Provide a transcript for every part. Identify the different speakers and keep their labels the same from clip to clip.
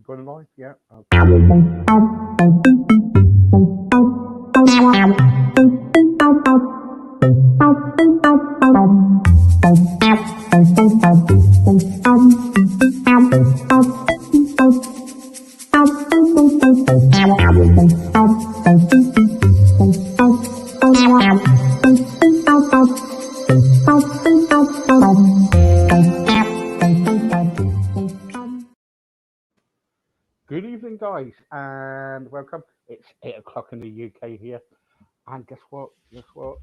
Speaker 1: Going live? Yeah. Okay. Good evening, guys, and welcome. It's 8 o'clock in the UK here, and guess what? Guess what?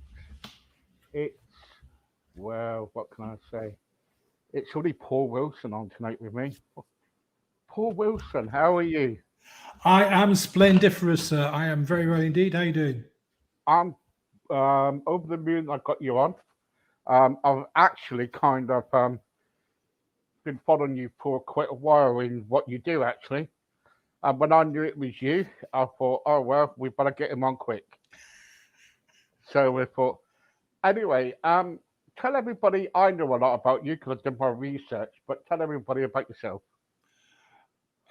Speaker 1: It's, well, what can I say? It's only Paul Wilson on tonight with me. Paul Wilson, how are you?
Speaker 2: I am splendiferous, sir. I am very well indeed. How you doing?
Speaker 1: I'm over the moon. I got you on. I've actually kind of been following you for quite a while in what you do, actually. And when I knew it was you, I thought, oh well, we better get him on quick. So we thought, anyway, tell everybody. I know a lot about you because I've done my research, but tell everybody about yourself.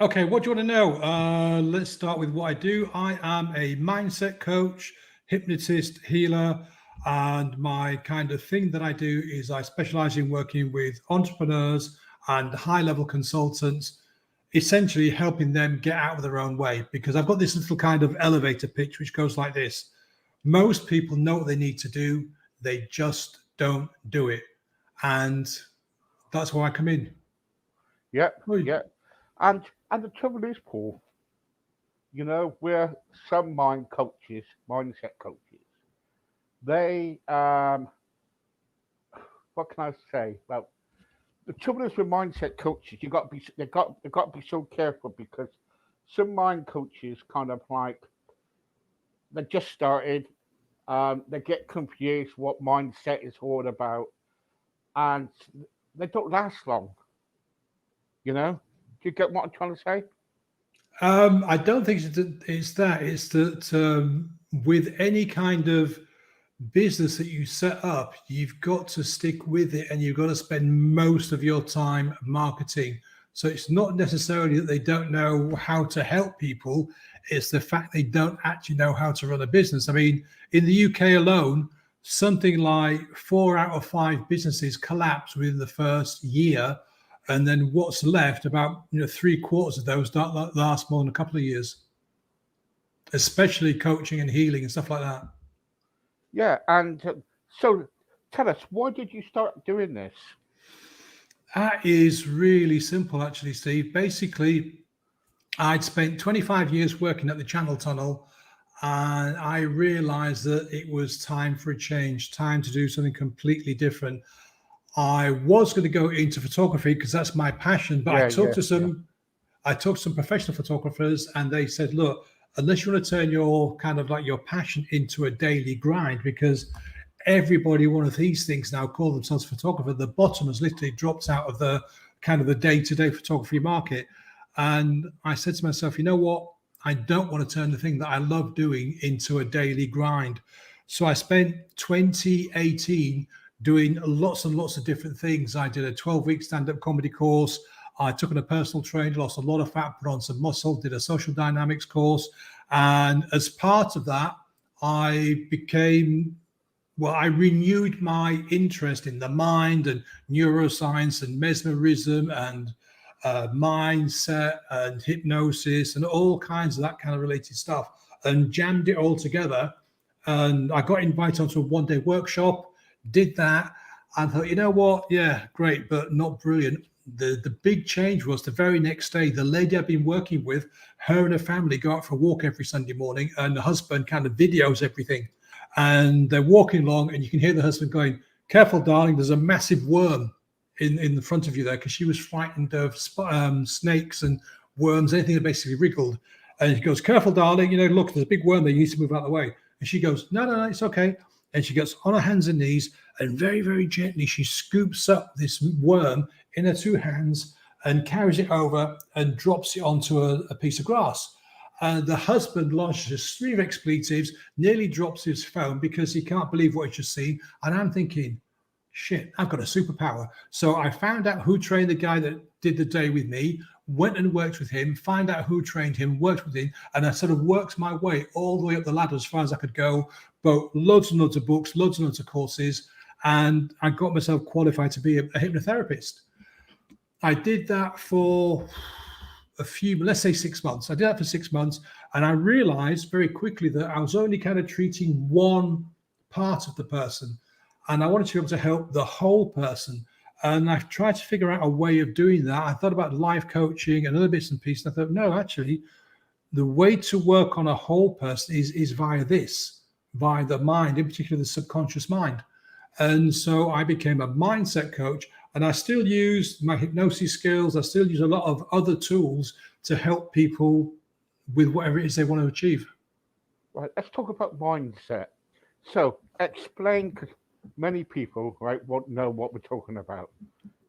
Speaker 2: Okay, what do you want to know? Let's start with what I do. I am a mindset coach, hypnotist, healer, and my kind of thing that I do is I specialize in working with entrepreneurs and high-level consultants, essentially helping them get out of their own way. Because I've got this little kind of elevator pitch which goes like this. Most people know what they need to do, they just don't do it. And that's where I come in.
Speaker 1: Yeah, yeah. And the trouble is, Paul, we're some mindset coaches. They what can I say? Well, the trouble is with mindset coaches, they got to be so careful because some mind coaches kind of like they just started, they get confused what mindset is all about, and they don't last long. You know, do you get what I'm trying to say?
Speaker 2: I don't think it's that. It's that with any kind of business that you set up, you've got to stick with it and you've got to spend most of your time marketing. So it's not necessarily that they don't know how to help people. It's the fact they don't actually know how to run a business. I mean, in the UK alone, something like 4 out of 5 businesses collapse within the first year. And then what's left, about 3/4 of those don't last more than a couple of years, especially coaching and healing and stuff like that.
Speaker 1: Yeah, and so tell us, why did you start doing this?
Speaker 2: That is really simple, actually, Steve. Basically, I'd spent 25 years working at the Channel Tunnel, and I realized that it was time for a change, time to do something completely different. I was going to go into photography because that's my passion, but
Speaker 1: Yeah, yeah, yeah.
Speaker 2: I talked to some professional photographers, and they said, look, unless you want to turn your kind of like your passion into a daily grind, because everybody, one of these things now call themselves photographer, the bottom has literally dropped out of the kind of the day-to-day photography market. And I said to myself, you know what? I don't want to turn the thing that I love doing into a daily grind. So I spent 2018 doing lots and lots of different things. I did a 12-week stand-up comedy course. I took on a personal trainer, lost a lot of fat, put on some muscle, did a social dynamics course. And as part of that, I renewed my interest in the mind and neuroscience and mesmerism and mindset and hypnosis and all kinds of that kind of related stuff, and jammed it all together. And I got invited onto a one-day workshop, did that, and thought, you know what? Yeah, great, but not brilliant. The big change was the very next day, the lady I've been working with, her and her family go out for a walk every Sunday morning, and the husband kind of videos everything. And they're walking along, and you can hear the husband going, "Careful, darling, there's a massive worm in the front of you there," because she was frightened of snakes and worms, anything that basically wriggled. And he goes, "Careful, darling, look, there's a big worm there, you need to move out of the way." And she goes, no, it's okay. And she gets on her hands and knees, and very, very gently, she scoops up this worm in her 2 hands and carries it over and drops it onto a piece of grass. And the husband launches a string of expletives, nearly drops his phone because he can't believe what he's just seen. And I'm thinking, shit, I've got a superpower. So I found out who trained the guy that did the day with me. went and worked with him, find out who trained him, worked with him, and I sort of worked my way all the way up the ladder as far as I could go, bought loads and loads of books, loads and loads of courses, and I got myself qualified to be a hypnotherapist. I did that for a few, let's say 6 months. I did that for 6 months, and I realized very quickly that I was only kind of treating one part of the person, and I wanted to be able to help the whole person. And I've tried to figure out a way of doing that. I thought about life coaching and other bits and pieces. I thought, no, actually, the way to work on a whole person is via the mind, in particular the subconscious mind. And so I became a mindset coach, and I still use my hypnosis skills. I still use a lot of other tools to help people with whatever it is they want to achieve.
Speaker 1: Right, let's talk about mindset. So explain, because many people, right, won't know what we're talking about.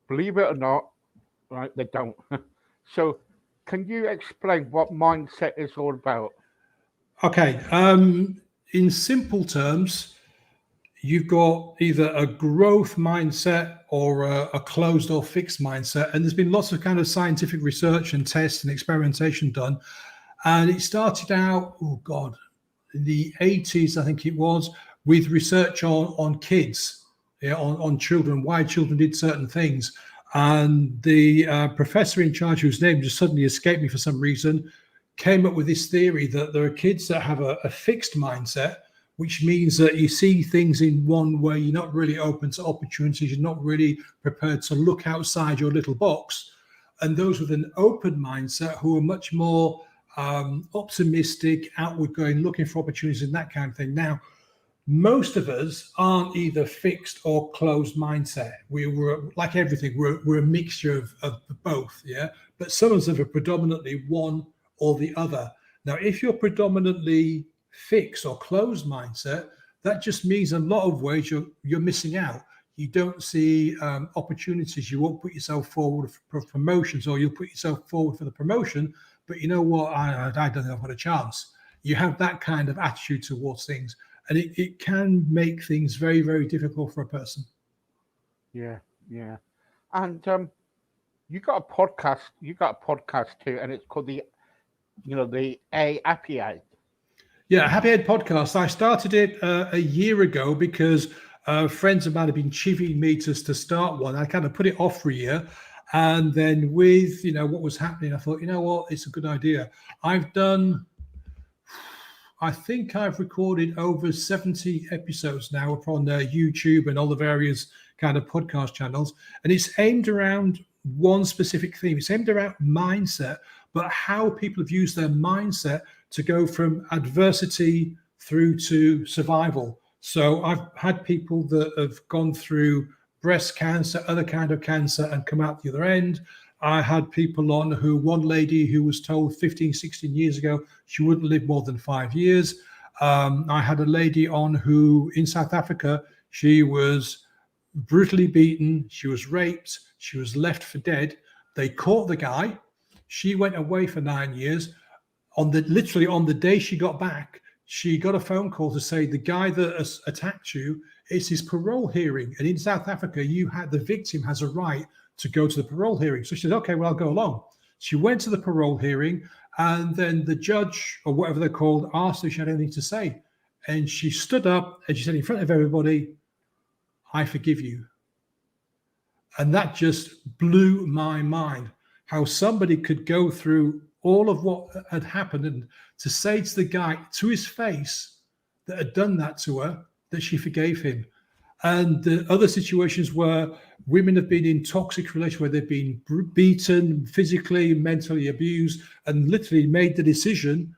Speaker 1: Believe it or not, right, they don't. So can you explain what mindset is all about?
Speaker 2: Okay. In simple terms, you've got either a growth mindset or a closed or fixed mindset. And there's been lots of kind of scientific research and tests and experimentation done. And it started out, in the 80s, I think it was, with research on kids, on children, why children did certain things. And the professor in charge, whose name just suddenly escaped me for some reason, came up with this theory that there are kids that have a fixed mindset, which means that you see things in one way, you're not really open to opportunities, you're not really prepared to look outside your little box. And those with an open mindset, who are much more optimistic, outward going, looking for opportunities and that kind of thing. Now, most of us aren't either fixed or closed mindset. We're like everything, we're a mixture of both, yeah? But some of us are predominantly one or the other. Now, if you're predominantly fixed or closed mindset, that just means in a lot of ways you're missing out. You don't see opportunities. You won't put yourself forward for promotions, or you'll put yourself forward for the promotion, but you know what, I don't think I've got a chance. You have that kind of attitude towards things, and it can make things very, very difficult for a person.
Speaker 1: Yeah. And you got a podcast too, and it's called the Happy Eight.
Speaker 2: Yeah, Happy Head Podcast. I started it a year ago because friends of mine have been chivying me to start one. I kind of put it off for a year. And then with, what was happening, I thought, it's a good idea. I think I've recorded over 70 episodes now upon YouTube and all the various kind of podcast channels. And it's aimed around one specific theme. It's aimed around mindset, but how people have used their mindset to go from adversity through to survival. So I've had people that have gone through breast cancer, other kind of cancer, and come out the other end. I had people on one lady who was told 15, 16 years ago she wouldn't live more than 5 years. I had a lady on who, in South Africa, she was brutally beaten, she was raped, she was left for dead. They caught the guy. She went away for 9 years. Literally on the day she got back, she got a phone call to say the guy that attacked you, it's his parole hearing. And in South Africa, the victim has a right to go to the parole hearing. So she said, okay, well, I'll go along. She went to the parole hearing, and then the judge, or whatever they're called, asked if she had anything to say. And she stood up and she said in front of everybody, I forgive you. And that just blew my mind, how somebody could go through all of what had happened and to say to the guy, to his face, that had done that to her, that she forgave him. And the other situations where women have been in toxic relations, where they've been beaten, physically, mentally abused, and literally made the decision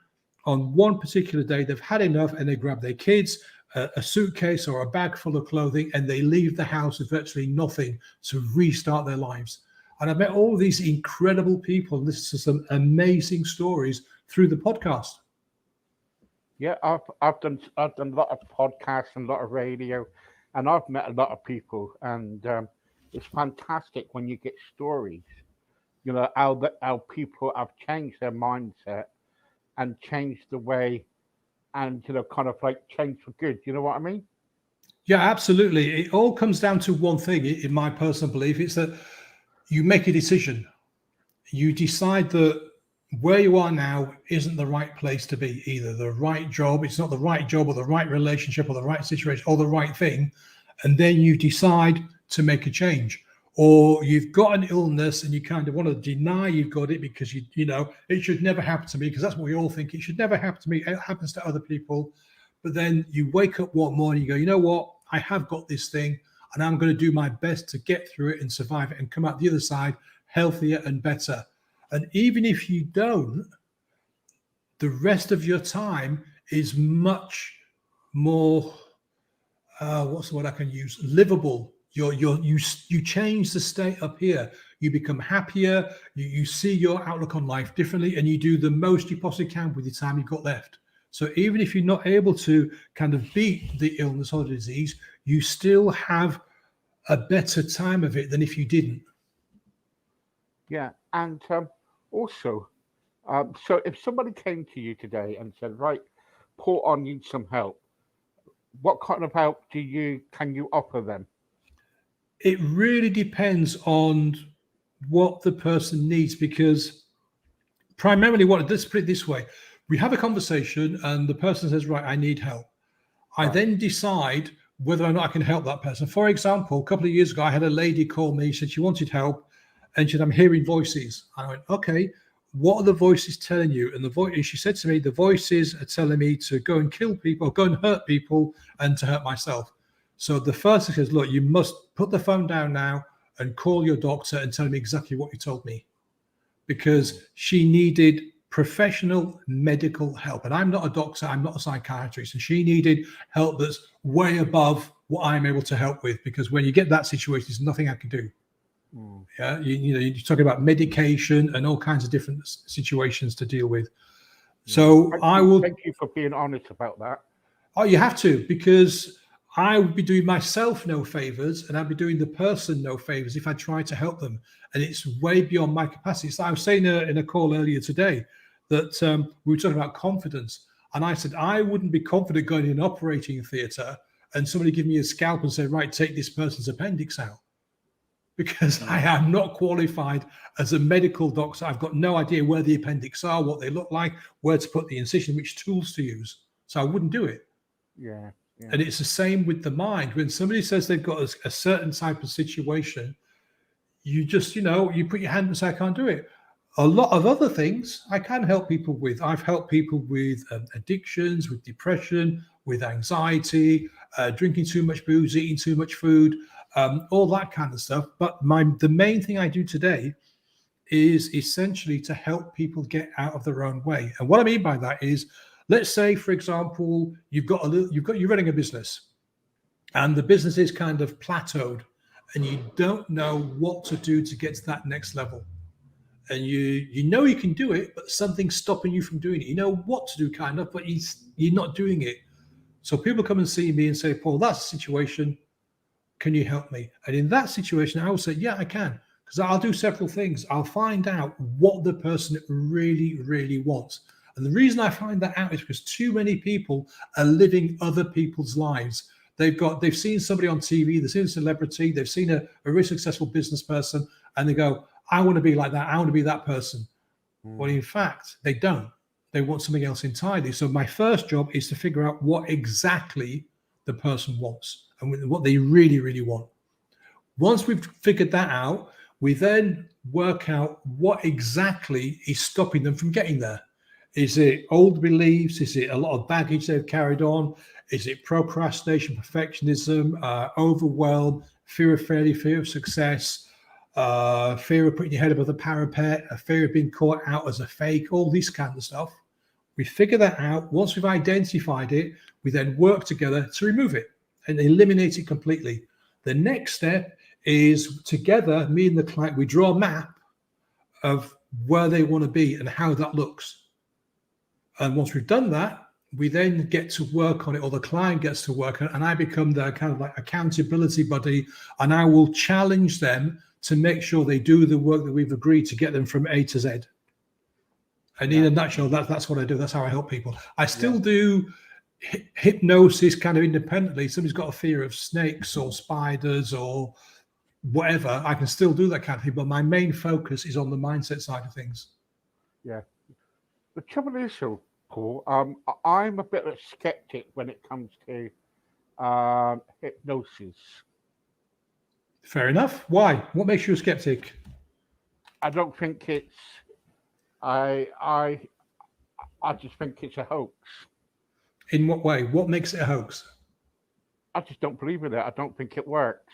Speaker 2: on one particular day, they've had enough, and they grab their kids, a suitcase or a bag full of clothing, and they leave the house with virtually nothing to restart their lives. And I've met all of these incredible people and listened to some amazing stories through the podcast.
Speaker 1: Yeah, I've done a lot of podcasts and a lot of radio, and I've met a lot of people, and it's fantastic when you get stories. How people have changed their mindset and changed the way, and kind of like changed for good. You know what I mean?
Speaker 2: Yeah, absolutely. It all comes down to one thing, in my personal belief. It's that you make a decision. you decide that where you are now isn't the right place to be, either the right job, it's not the right job or the right relationship or the right situation or the right thing. And then you decide to make a change. Or you've got an illness and you kind of want to deny you've got it because you know it should never happen to me, because that's what we all think. It should never happen to me. It happens to other people. But then you wake up one morning, you go, you know what? I have got this thing and I'm going to do my best to get through it and survive it and come out the other side healthier and better. And even if you don't, the rest of your time is much more, what's the word I can use? Livable. You change the state up here. You become happier. You see your outlook on life differently, and you do the most you possibly can with the time you've got left. So even if you're not able to kind of beat the illness or the disease, you still have a better time of it than if you didn't.
Speaker 1: Yeah, and also, so if somebody came to you today and said, "Right, Paul, I need some help," what kind of help can you offer them?
Speaker 2: It really depends on what the person needs, because primarily let's put it this way. We have a conversation and the person says, right, I need help. I then decide whether or not I can help that person. For example, a couple of years ago, I had a lady call me, said she wanted help, and she said, I'm hearing voices. I went, okay, what are the voices telling you? And she said to me, the voices are telling me to go and kill people, go and hurt people, and to hurt myself. So the first thing says, look, you must put the phone down now and call your doctor and tell me exactly what you told me, because she needed professional medical help. And I'm not a doctor, I'm not a psychiatrist, and she needed help that's way above what I'm able to help with, because when you get that situation, there's nothing I can do. Yeah, you're talking about medication and all kinds of different situations to deal with. So
Speaker 1: thank you for being honest about that.
Speaker 2: Oh, you have to, because I would be doing myself no favors, and I'd be doing the person no favors if I tried to help them. And it's way beyond my capacity. So I was saying in a call earlier today that we were talking about confidence. And I said, I wouldn't be confident going in an operating theater and somebody give me a scalpel and say, right, take this person's appendix out. Because I am not qualified as a medical doctor. I've got no idea where the appendix are, what they look like, where to put the incision, which tools to use. So I wouldn't do it.
Speaker 1: Yeah.
Speaker 2: And it's the same with the mind. When somebody says they've got a certain type of situation, you just, you put your hand and say, I can't do it. A lot of other things I can help people with. I've helped people with addictions, with depression, with anxiety, drinking too much booze, eating too much food, all that kind of stuff. But the main thing I do today is essentially to help people get out of their own way. And what I mean by that is, let's say, for example, you're running a business, and the business is kind of plateaued, and you don't know what to do to get to that next level. And you know you can do it, but something's stopping you from doing it. You know what to do, kind of, but you're not doing it. So people come and see me and say, Paul, that's a situation. Can you help me? And in that situation, I will say, yeah, I can, because I'll do several things. I'll find out what the person really, really wants. And the reason I find that out is because too many people are living other people's lives. They've seen somebody on TV, they've seen a celebrity, they've seen a really successful business person, and they go, I want to be like that. I want to be that person. Well, in fact, they don't. They want something else entirely. So my first job is to figure out what exactly the person wants and what they really, really want. Once we've figured that out, we then work out what exactly is stopping them from getting there. Is it old beliefs? Is it a lot of baggage they've carried on? Is it procrastination, perfectionism, overwhelm, fear of failure, fear of success, fear of putting your head above the parapet, a fear of being caught out as a fake, all this kind of stuff? We figure that out. Once we've identified it, we then work together to remove it and eliminate it completely. The next step is, together, me and the client, we draw a map of where they want to be and how that looks. And once we've done that, we then get to work on it, or the client gets to work on it, and I become their kind of like accountability buddy, and I will challenge them to make sure they do the work that we've agreed to get them from A to Z. And in a nutshell, that's what I do. That's how I help people. I still do hypnosis kind of independently. Somebody's got a fear of snakes or spiders or whatever, I can still do that kind of thing. But my main focus is on the mindset side of things.
Speaker 1: Yeah. The trouble is, though, Paul, I'm a bit of a skeptic when it comes to hypnosis.
Speaker 2: Fair enough. Why? What makes you a skeptic?
Speaker 1: I don't think it's. I I I just think it's a hoax.
Speaker 2: In what way? What makes it a hoax?
Speaker 1: I just don't believe in it. I don't think it works.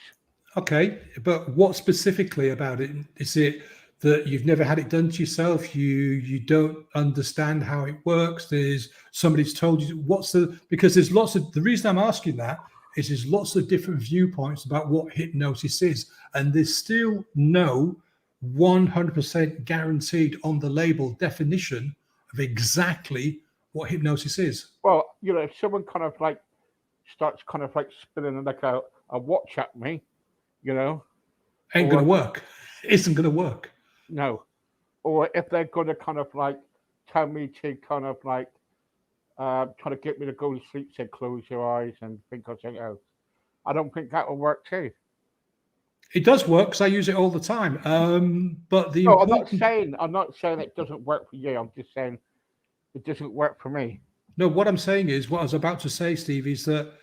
Speaker 2: Okay, but what specifically about it? Is it that you've never had it done to yourself? You don't understand how it works? There's somebody's told you what's the because there's lots of the reason I'm asking that is there's lots of different viewpoints about what hypnosis is, and there's still no 100% guaranteed on the label definition of exactly what hypnosis is.
Speaker 1: Well, if someone kind of like starts kind of like spinning like a watch at me,
Speaker 2: Ain't
Speaker 1: or
Speaker 2: gonna work. Isn't gonna work.
Speaker 1: no, or if they're going to kind of like tell me to kind of like try to get me to go to sleep, say close your eyes and think of something else. I don't think that will work too.
Speaker 2: It does work because I use it all the time. But the
Speaker 1: No,
Speaker 2: important
Speaker 1: I'm not saying it doesn't work for you. I'm just saying it doesn't work for me.
Speaker 2: no, what I'm saying is what I was about to say, Steve, is that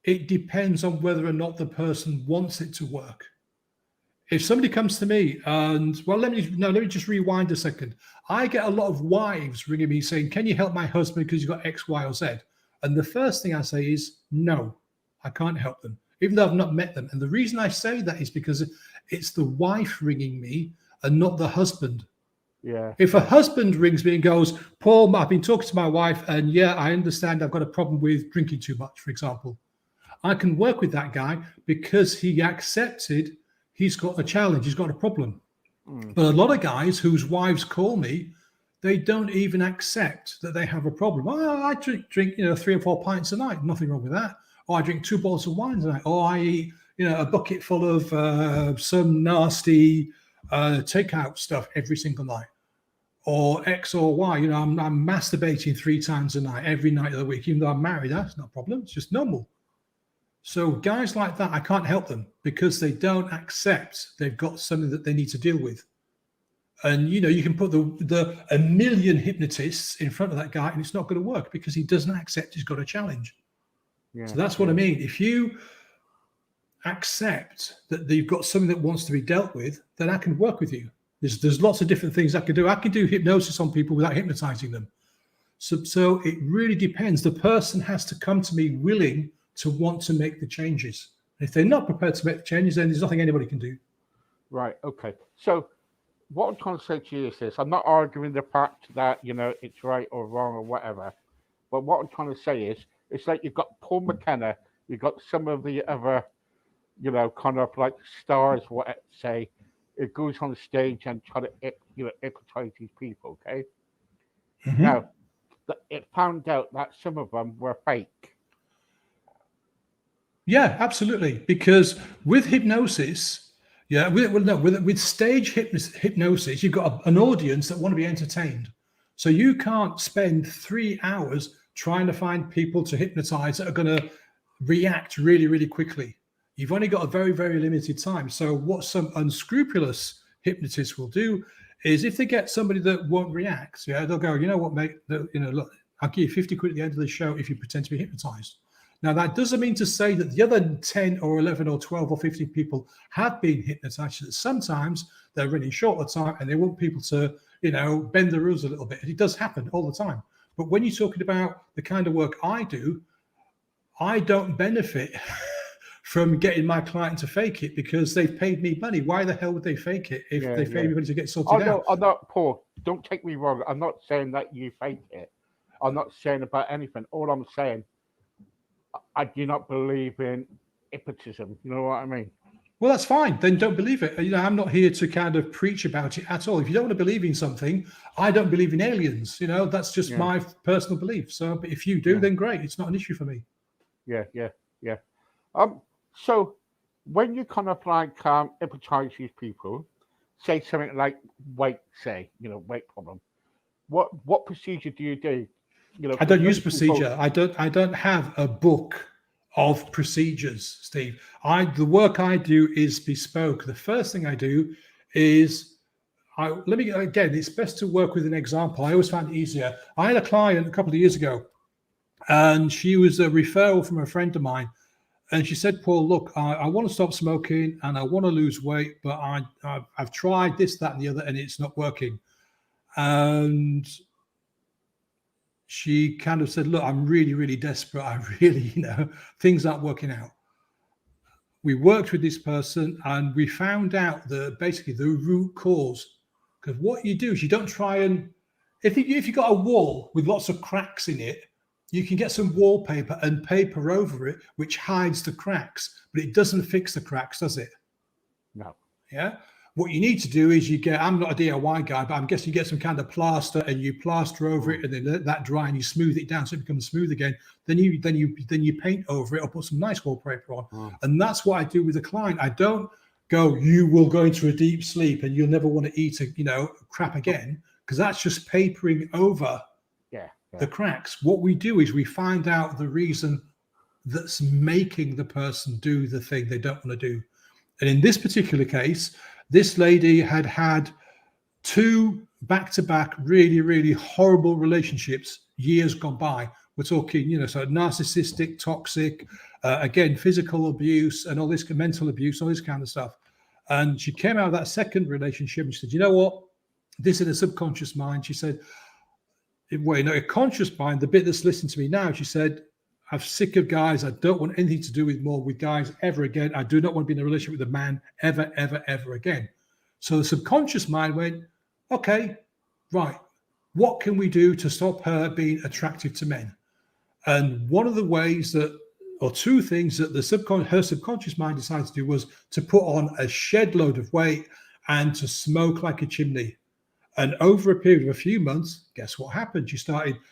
Speaker 2: it depends on whether or not the person wants it to work. If somebody comes to me and let me just rewind a second. I get a lot of wives ringing me saying, "Can you help my husband because he's got X, Y, or Z?" And the first thing I say is, "No, I can't help them," even though I've not met them. And the reason I say that is because it's the wife ringing me and not the husband.
Speaker 1: Yeah.
Speaker 2: If a husband rings me and goes, "Paul, I've been talking to my wife, and yeah, I understand I've got a problem with drinking too much," for example, I can work with that guy because he accepted he's got a challenge, he's got a problem. But a lot of guys whose wives call me, they don't even accept that they have a problem. Oh, I drink 3 or 4 pints a night, nothing wrong with that. Or I drink 2 bottles of wine a night. Or I eat a bucket full of some nasty takeout stuff every single night. Or X or Y, I'm masturbating 3 times a night, every night of the week, even though I'm married. That's not a problem. It's just normal. So guys like that, I can't help them because they don't accept they've got something that they need to deal with. And you can put a million hypnotists in front of that guy, and it's not going to work because he doesn't accept he's got a challenge. Yeah, so that's what I mean. If you accept that you've got something that wants to be dealt with, then I can work with you. There's lots of different things I can do. I can do hypnosis on people without hypnotizing them. So it really depends. The person has to come to me willing to want to make the changes. If they're not prepared to make the changes, then there's nothing anybody can do.
Speaker 1: Right. Okay. So what I'm trying to say to you is this. I'm not arguing the fact that, it's right or wrong or whatever. But what I'm trying to say is, it's like you've got Paul McKenna, you've got some of the other, kind of like stars, what say, it goes on the stage and try to, hypnotize these people, okay? Mm-hmm. Now, it found out that some of them were fake.
Speaker 2: Yeah, absolutely. Because with hypnosis, with stage hypnosis, you've got an audience that want to be entertained. So you can't spend 3 hours trying to find people to hypnotize that are going to react really, really quickly. You've only got a very, very limited time. So what some unscrupulous hypnotists will do is if they get somebody that won't react, they'll go, "You know what, mate, look, I'll give you 50 quid at the end of the show if you pretend to be hypnotized." Now, that doesn't mean to say that the other 10 or 11 or 12 or 15 people have been hypnotized. Sometimes they're running short of time and they want people to, bend the rules a little bit. It does happen all the time. But when you're talking about the kind of work I do, I don't benefit from getting my client to fake it because they've paid me money. Why the hell would they fake it if they paid me money to get sorted out?
Speaker 1: I'm not, Paul, don't take me wrong. I'm not saying that you fake it. I'm not saying about anything. All I'm saying, I do not believe in hypnotism. You know what I mean?
Speaker 2: Well, that's fine. Then don't believe it. I'm not here to kind of preach about it at all. If you don't want to believe in something, I don't believe in aliens. That's just my personal belief. So if you do, then great. It's not an issue for me.
Speaker 1: Yeah. So when you kind of like hypnotize these people, say something like weight problem, what procedure do you do?
Speaker 2: I don't use procedure. I don't have a book of procedures, Steve. The work I do is bespoke. The first thing I do is let me again. It's best to work with an example. I always find it easier. I had a client a couple of years ago, and she was a referral from a friend of mine. And she said, Paul, look, I want to stop smoking and I want to lose weight, but I've tried this, that, and the other, and it's not working. And she kind of said, look, I'm really, really desperate. I really, things aren't working out. We worked with this person and we found out that basically the root cause, because what you do is you don't try and, if you got a wall with lots of cracks in it, you can get some wallpaper and paper over it, which hides the cracks, but it doesn't fix the cracks, does it?
Speaker 1: No.
Speaker 2: Yeah. What you need to do is I'm not a DIY guy, but I'm guessing you get some kind of plaster and you plaster over it and then let that dry and you smooth it down so it becomes smooth again. Then you paint over it or put some nice wallpaper on. And that's what I do with a client. I don't go, you will go into a deep sleep and you'll never want to eat crap again, because that's just papering over the cracks. What we do is we find out the reason that's making the person do the thing they don't want to do. And in this particular case, this lady had 2 back-to-back really, really horrible relationships years gone by. We're talking, so narcissistic, toxic, again, physical abuse and all this mental abuse, all this kind of stuff. And she came out of that second relationship and she said, you know what? This in a subconscious mind, she said, a conscious mind, the bit that's listening to me now, she said, I'm sick of guys. I don't want anything to do with guys ever again. I do not want to be in a relationship with a man ever, ever, ever again. So the subconscious mind went, okay, right. What can we do to stop her being attractive to men? And one of the ways or 2 things that her subconscious mind decided to do was to put on a shed load of weight and to smoke like a chimney. And over a period of a few months, guess what happened?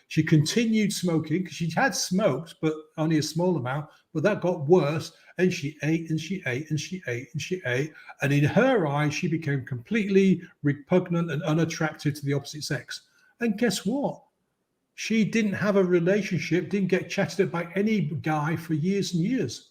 Speaker 2: She continued smoking because she had smoked, but only a small amount, but that got worse. And she ate and she ate and she ate and she ate. And in her eyes, she became completely repugnant and unattractive to the opposite sex. And guess what? She didn't have a relationship, didn't get chatted at by any guy for years and years.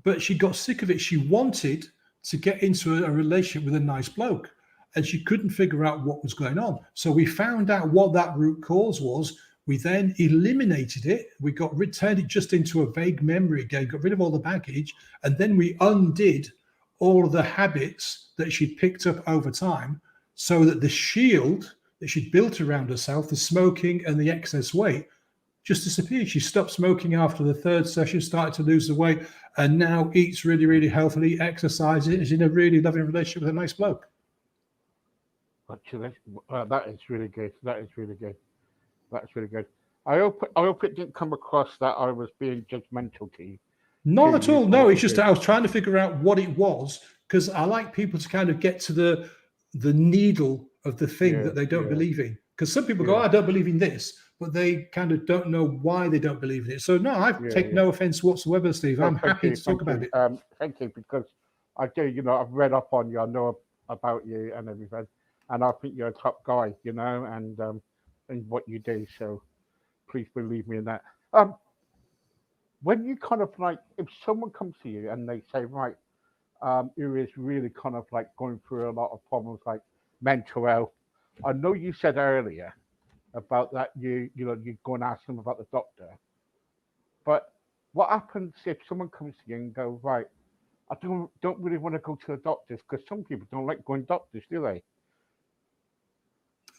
Speaker 2: But she got sick of it. She wanted to get into a relationship with a nice bloke. And she couldn't figure out what was going on. So we found out what that root cause was. We then eliminated it. We turned it just into a vague memory again, got rid of all the baggage. And then we undid all of the habits that she'd picked up over time so that the shield that she'd built around herself, the smoking and the excess weight, just disappeared. She stopped smoking after the 3rd session, started to lose the weight, and now eats really, really healthily, exercises, is in a really loving relationship with a nice bloke.
Speaker 1: Actually, that is really good. That is really good. That's really good. I hope it didn't come across that I was being judgmental to you.
Speaker 2: Not at all. No, it's just that I was trying to figure out what it was, because I like people to kind of get to the needle of the thing that they don't believe in. Because some people go, I don't believe in this, but they kind of don't know why they don't believe in it. So no, I take no offense whatsoever, Steve. I'm happy to talk about it.
Speaker 1: Thank you, because I do, I've read up on you. I know about you and everything. And I think you're a top guy, and what you do. So please believe me in that. When you kind of if someone comes to you and they say, right, who is really kind of going through a lot of problems like mental health. I know you said earlier about that you go and ask them about the doctor. But what happens if someone comes to you and go, right, I don't really want to go to the doctors, because some people don't like going to doctors, do they?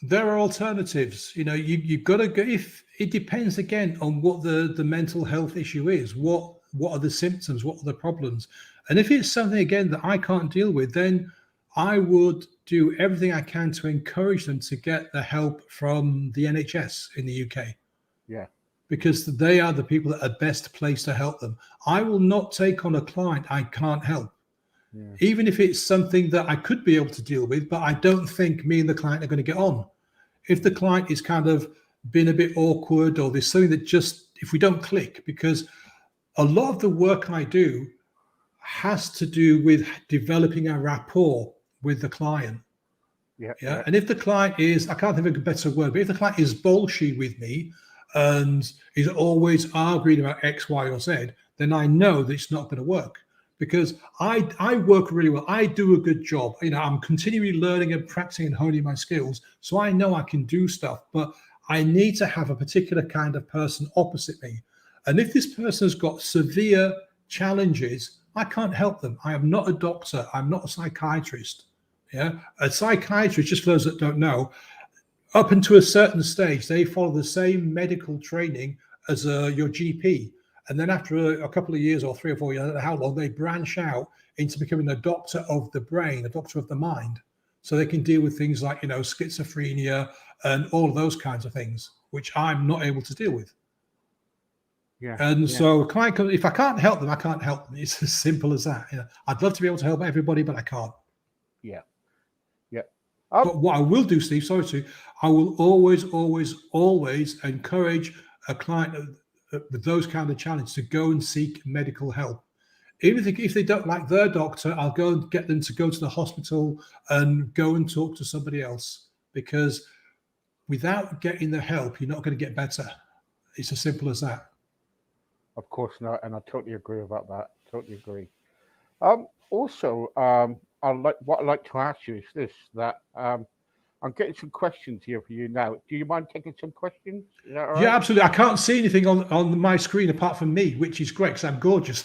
Speaker 2: There are alternatives. You've got to go. If it depends again on what the mental health issue is, what are the symptoms, what are the problems, and if it's something again that I can't deal with, then I would do everything I can to encourage them to get the help from the NHS in the UK.
Speaker 1: Yeah,
Speaker 2: because they are the people that are best placed to help them. I will not take on a client I can't help. Yeah. Even if it's something that I could be able to deal with, but I don't think me and the client are going to get on. If the client is kind of been a bit awkward, or there's something that just, if we don't click, because a lot of the work I do has to do with developing a rapport with the client. Yeah. And if the client is, I can't think of a better word, but if the client is bullshit with me and is always arguing about X, Y, or Z, then I know that it's not going to work, because I work really well. I do a good job. I'm continually learning and practicing and honing my skills. So I know I can do stuff, but I need to have a particular kind of person opposite me. And if this person has got severe challenges, I can't help them. I am not a doctor. I'm not a psychiatrist. Yeah. A psychiatrist, just for those that don't know, up until a certain stage, they follow the same medical training as your GP. And then after a couple of years or 3 or 4 years, I don't know how long, they branch out into becoming a doctor of the brain, a doctor of the mind. So they can deal with things like, schizophrenia and all of those kinds of things, which I'm not able to deal with.
Speaker 1: Yeah.
Speaker 2: And so if I can't help them, I can't help them. It's as simple as that. I'd love to be able to help everybody, but I can't.
Speaker 1: Yeah. Yeah.
Speaker 2: But what I will do, Steve, I will always encourage a client with those kind of challenges to go and seek medical help. Even if they don't like their doctor, I'll go and get them to go to the hospital and go and talk to somebody else, because without getting the help, you're not going to get better. It's as simple as that.
Speaker 1: Of course not, and I totally agree about that. Totally agree. Also, what I'd like to ask you is this: that I'm getting some questions here for you now. Do you mind taking some questions? Is that all right?
Speaker 2: Yeah, absolutely. I can't see anything on my screen apart from me, which is great because I'm gorgeous.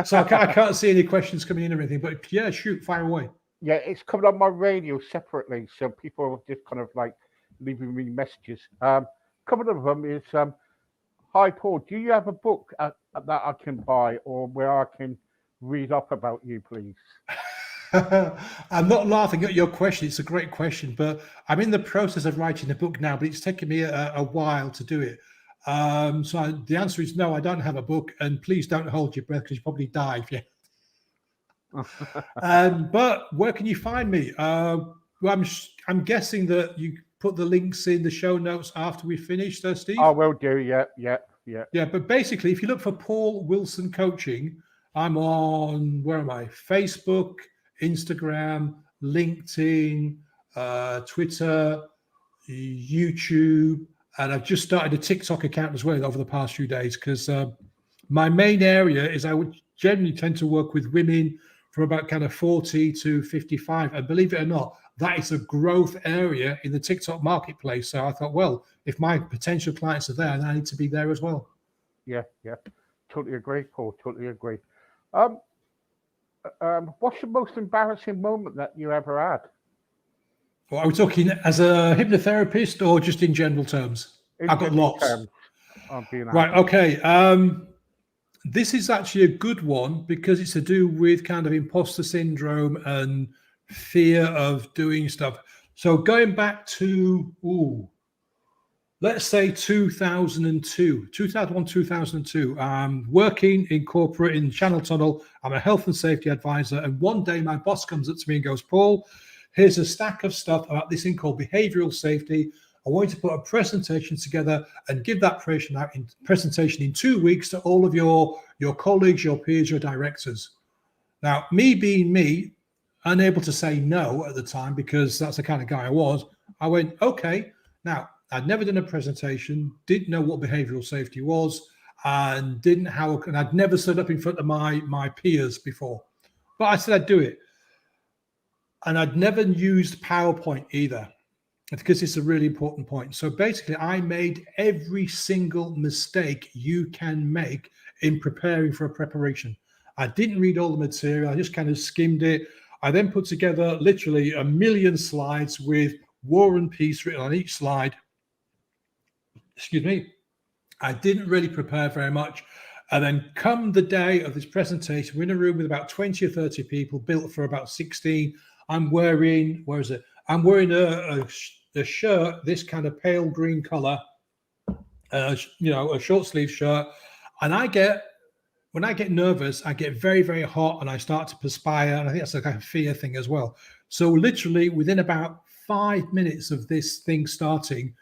Speaker 2: So I can't see any questions coming in or anything. But yeah, shoot, fire away.
Speaker 1: Yeah, it's coming on my radio separately, so people are just kind of like leaving me messages. Couple of them is, hi Paul, do you have a book that I can buy or where I can read up about you, please?
Speaker 2: I'm not laughing at your question. It's a great question, but I'm in the process of writing a book now, but it's taken me a while to do it. So the answer is no, I don't have a book, and please don't hold your breath because you probably die if you. But where can you find me? Well, I'm guessing that you put the links in the show notes after we finish, Steve.
Speaker 1: I will do. Yeah.
Speaker 2: But basically, if you look for Paul Wilson Coaching, I'm on, where am I? Facebook, Instagram, LinkedIn, Twitter, YouTube, and I've just started a TikTok account as well over the past few days, because my main area is I would generally tend to work with women from about kind of 40 to 55. And believe it or not, that is a growth area in the TikTok marketplace. So I thought, well, if my potential clients are there, then I need to be there as well.
Speaker 1: Yeah. Totally agree, Paul. Totally agree. What's the most embarrassing moment that you ever had?
Speaker 2: Well, are we talking as a hypnotherapist or just in general terms? I've got lots. Right. Okay. This is actually a good one because it's to do with kind of imposter syndrome and fear of doing stuff. So going back to, let's say 2001, 2002, I'm working in corporate in Channel Tunnel. I'm a health and safety advisor. And one day my boss comes up to me and goes, Paul, here's a stack of stuff about this thing called behavioral safety. I want you to put a presentation together and give that presentation in 2 weeks to all of your colleagues, your peers, your directors. Now, me being me, unable to say no at the time because that's the kind of guy I was, I went, okay. Now, I'd never done a presentation, didn't know what behavioral safety was, and I'd never stood up in front of my peers before. But I said I'd do it. And I'd never used PowerPoint either, because it's a really important point. So basically, I made every single mistake you can make in preparing for a preparation. I didn't read all the material. I just kind of skimmed it. I then put together literally 1 million slides with War and Peace written on each slide. Excuse me. I didn't really prepare very much. And then come the day of this presentation, we're in a room with about 20 or 30 people, built for about 16. I'm wearing, I'm wearing a shirt, this kind of pale green color, a short sleeve shirt. And when I get nervous, I get very, very hot and I start to perspire. And I think that's like a fear thing as well. So literally within about 5 minutes of this thing starting,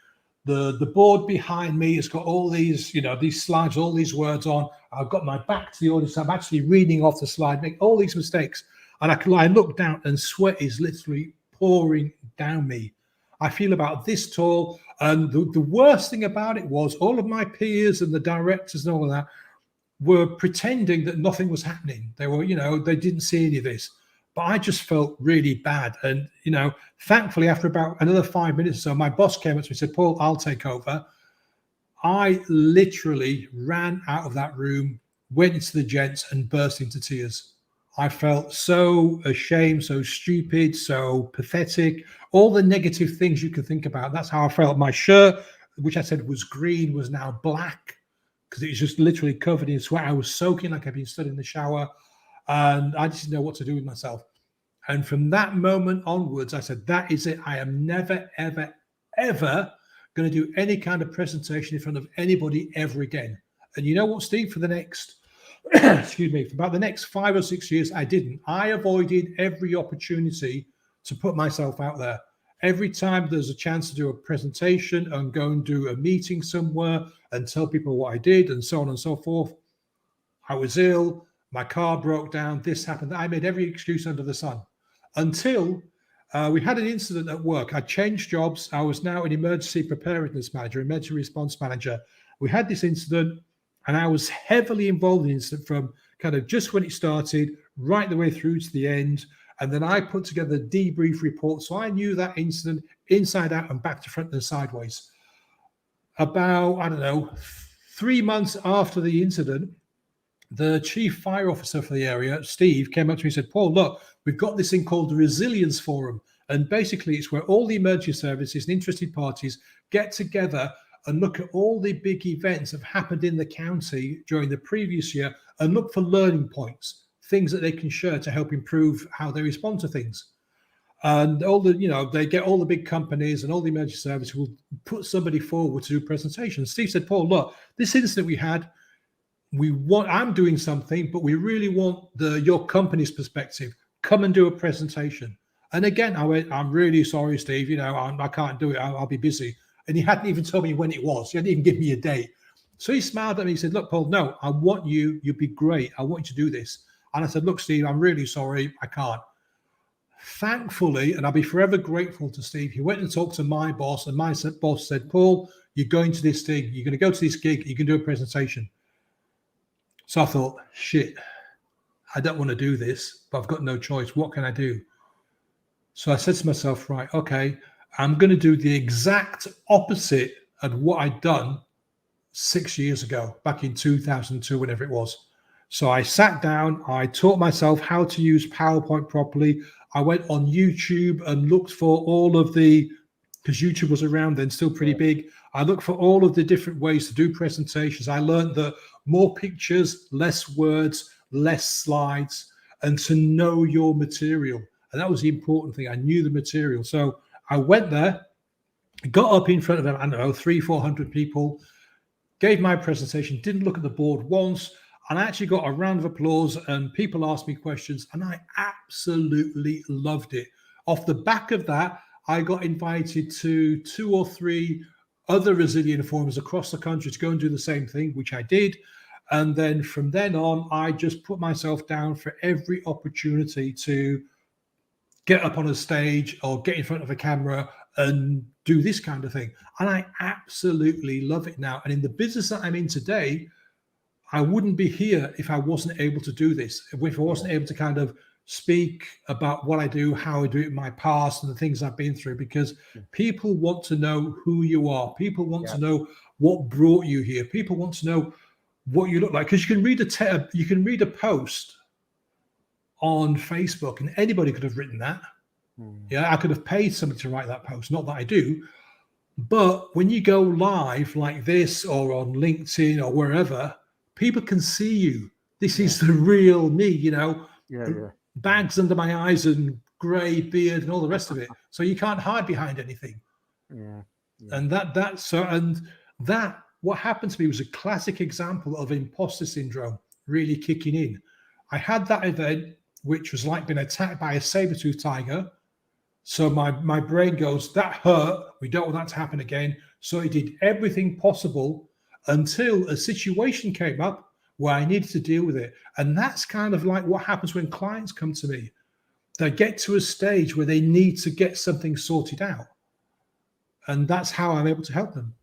Speaker 2: the board behind me has got all these, these slides, all these words on. I've got my back to the audience. I'm actually reading off the slide, make all these mistakes. And I look down and sweat is literally pouring down me. I feel about this tall. And the worst thing about it was all of my peers and the directors and all of that, were pretending that nothing was happening. They were, they didn't see any of this. But I just felt really bad. And, thankfully, after about another 5 minutes or so, my boss came up to me and said, Paul, I'll take over. I literally ran out of that room, went into the gents and burst into tears. I felt so ashamed, so stupid, so pathetic, all the negative things you could think about. That's how I felt. My shirt, which I said was green, was now black because it was just literally covered in sweat. I was soaking like I'd been stood in the shower, and I just didn't know what to do with myself. And from that moment onwards, I said, that is it. I am never, ever, ever going to do any kind of presentation in front of anybody ever again. And you know what, Steve? For the next excuse me, for about the next 5 or 6 years, I didn't. I avoided every opportunity to put myself out there. Every time there's a chance to do a presentation and go and do a meeting somewhere and tell people what I did and so on and so forth, I was ill, my car broke down, this happened. I made every excuse under the sun until we had an incident at work. I changed jobs. I was now an emergency preparedness manager, emergency response manager. We had this incident, and I was heavily involved in the incident from kind of just when it started, right the way through to the end. And then I put together a debrief report. So I knew that incident inside out and back to front and sideways. About, 3 months after the incident, the chief fire officer for the area, Steve, came up to me and said, Paul, look, we've got this thing called the Resilience Forum. And basically it's where all the emergency services and interested parties get together and look at all the big events that have happened in the county during the previous year and look for learning points, things that they can share to help improve how they respond to things. And all the, they get all the big companies and all the emergency services will put somebody forward to do a presentation. Steve said, Paul, look, this incident we had, I'm doing something, but we really want your company's perspective. Come and do a presentation. And again, I went, I'm really sorry, Steve, I can't do it. I'll be busy. And he hadn't even told me when it was. He hadn't even given me a date. So he smiled at me. He said, look, Paul, no, I want you. You'd be great. I want you to do this. And I said, look, Steve, I'm really sorry. I can't. Thankfully, and I'll be forever grateful to Steve, he went and talked to my boss, and my boss said, Paul, you're going to this thing. You're going to go to this gig. You can do a presentation. So I thought, shit, I don't want to do this, but I've got no choice. What can I do? So I said to myself, right, okay, I'm going to do the exact opposite of what I'd done 6 years ago, back in 2002, whenever it was. So I sat down, I taught myself how to use PowerPoint properly. I went on YouTube and looked for all of because YouTube was around then, still pretty big. I looked for all of the different ways to do presentations. I learned that more pictures, less words, less slides, and to know your material. And that was the important thing. I knew the material. So I went there, got up in front of them, 300-400 people, gave my presentation, didn't look at the board once, and I actually got a round of applause and people asked me questions, and I absolutely loved it. Off the back of that, I got invited to 2 or 3 other resilient forums across the country to go and do the same thing, which I did. And then from then on, I just put myself down for every opportunity to get up on a stage or get in front of a camera and do this kind of thing. And I absolutely love it now. And in the business that I'm in today, I wouldn't be here if I wasn't able to do this, if I wasn't able to kind of speak about what I do, how I do it in my past and the things I've been through, because people want to know who you are. People want to know what brought you here. People want to know what you look like, because you can read a post on Facebook and anybody could have written that. Yeah, I could have paid somebody to write that post, not that I do. But when you go live like this or on LinkedIn or wherever, people can see you. This is the real me, bags under my eyes and grey beard and all the rest of it. So you can't hide behind anything. And that what happened to me was a classic example of imposter syndrome really kicking in. I had that event, which was like being attacked by a saber-toothed tiger. So my brain goes, that hurt. We don't want that to happen again. So I did everything possible until a situation came up where I needed to deal with it. And that's kind of like what happens when clients come to me. They get to a stage where they need to get something sorted out. And that's how I'm able to help them.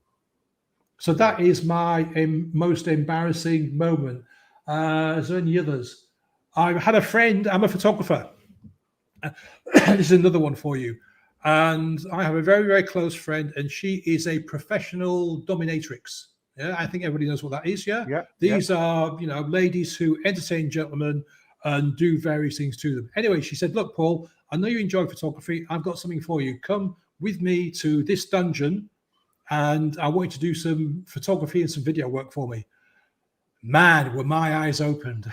Speaker 2: So that is my most embarrassing moment. Is there any others? I had a friend, I'm a photographer. This is another one for you. And I have a very, very close friend, and she is a professional dominatrix. Yeah, I think everybody knows what that is. Yeah.
Speaker 1: Yeah.
Speaker 2: These are, ladies who entertain gentlemen and do various things to them. Anyway, she said, "Look, Paul, I know you enjoy photography. I've got something for you. Come with me to this dungeon, and I want you to do some photography and some video work for me." Man, were my eyes opened.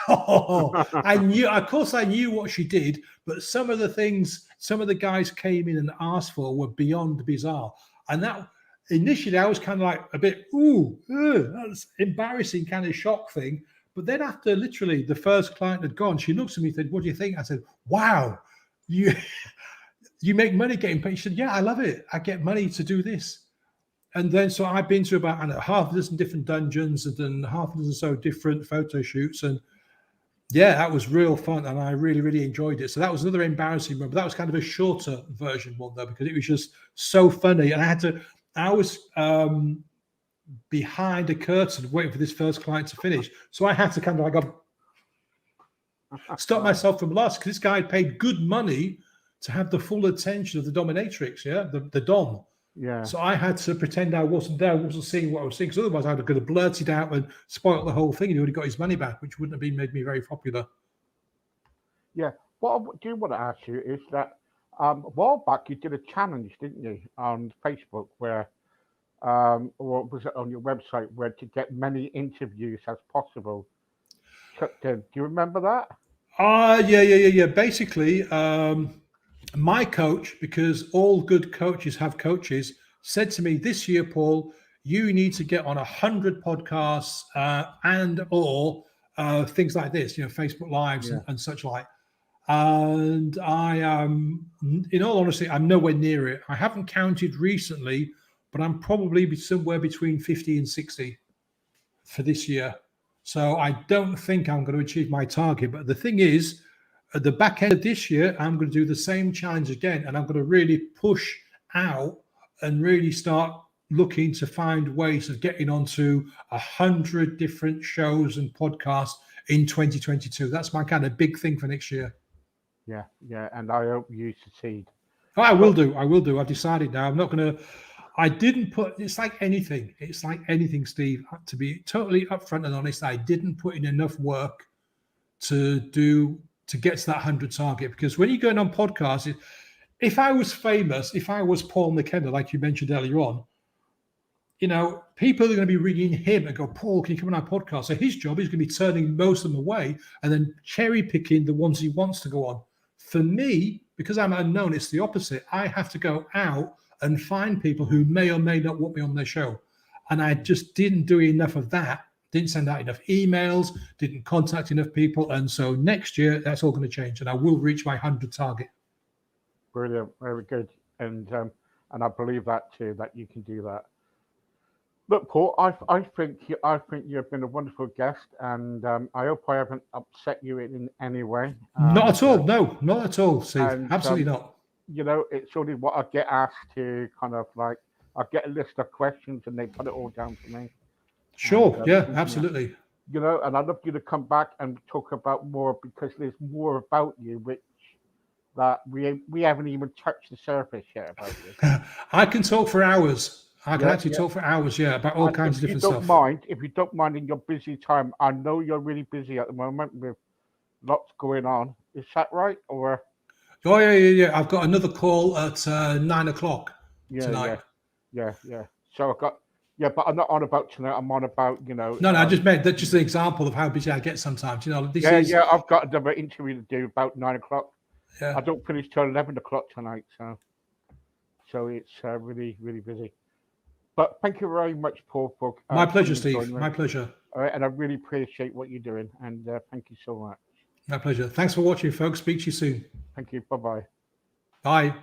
Speaker 2: I knew, of course, I knew what she did, but some of the things some of the guys came in and asked for were beyond bizarre. And that initially, I was kind of like a bit, that's embarrassing, kind of shock thing. But then after literally the first client had gone, she looks at me and said, "What do you think?" I said, "Wow, you you make money getting paid." She said, "Yeah, I love it. I get money to do this." And then, so I've been to about half a dozen different dungeons and done half a dozen or so different photo shoots. And yeah, that was real fun. And I really, really enjoyed it. So that was another embarrassing one, but that was kind of a shorter version one though, because it was just so funny. And I was behind a curtain waiting for this first client to finish. So I had to kind of like stop myself from laughing, because this guy had paid good money to have the full attention of the dominatrix, the dom.
Speaker 1: Yeah.
Speaker 2: So I had to pretend I wasn't there, I wasn't seeing what I was seeing, because otherwise I'd have could have blurted out and spoiled the whole thing, and he would have got his money back, which wouldn't have made me very popular.
Speaker 1: Yeah. What I do want to ask you is that a while back you did a challenge, didn't you, on Facebook, where or was it on your website, where to get many interviews as possible chucked in. Do you remember that?
Speaker 2: Yeah. Basically, my coach, because all good coaches have coaches, said to me this year, "Paul, you need to get on 100 podcasts and or things like this, Facebook Lives and such like." And I am, in all honesty, I'm nowhere near it. I haven't counted recently, but I'm probably somewhere between 50 and 60 for this year. So I don't think I'm going to achieve my target. But the thing is, at the back end of this year, I'm going to do the same challenge again, and I'm going to really push out and really start looking to find ways of getting onto 100 different shows and podcasts in 2022. That's my kind of big thing for next year.
Speaker 1: Yeah, and I hope you succeed.
Speaker 2: Oh, I will do. I've decided now. I'm not going to. I didn't put. It's like anything. It's like anything, Steve. To be totally upfront and honest, I didn't put in enough work to get to that 100 target. Because when you're going on podcasts, if I was famous, if I was Paul McKenna, like you mentioned earlier on, people are going to be ringing him and go, "Paul, can you come on our podcast?" So his job is going to be turning most of them away and then cherry picking the ones he wants to go on. For me, because I'm unknown, it's the opposite. I have to go out and find people who may or may not want me on their show. And I just didn't do enough of that. Didn't send out enough emails, didn't contact enough people. And so next year, that's all going to change. And I will reach my 100 target.
Speaker 1: Brilliant. Very good. And I believe that too, that you can do that. Look, Paul, I think you've been a wonderful guest, and I hope I haven't upset you in any way.
Speaker 2: Not at all. No, not at all, Steve. Absolutely not.
Speaker 1: It's only what I get asked to kind of like, I get a list of questions and they put it all down for me.
Speaker 2: Sure. And, absolutely.
Speaker 1: And I'd love you to come back and talk about more, because there's more about you, which that we haven't even touched the surface yet about you.
Speaker 2: I can talk for hours. I can actually talk for hours, about all kinds of different stuff.
Speaker 1: If you don't mind, in your busy time, I know you're really busy at the moment with lots going on. Is that right? Or
Speaker 2: oh yeah. I've got another call at 9 o'clock tonight.
Speaker 1: Yeah. So I've got but I'm not on about tonight. I'm on about
Speaker 2: No, I just meant that's just an example of how busy I get sometimes.
Speaker 1: I've got another interview to do about 9 o'clock.
Speaker 2: Yeah.
Speaker 1: I don't finish till 11 o'clock tonight, so it's really, really busy. But thank you very much, Paul. For
Speaker 2: my pleasure, Steve. My pleasure.
Speaker 1: All right, and I really appreciate what you're doing, and thank you so much.
Speaker 2: My pleasure. Thanks for watching, folks. Speak to you soon.
Speaker 1: Thank you. Bye-bye.
Speaker 2: Bye.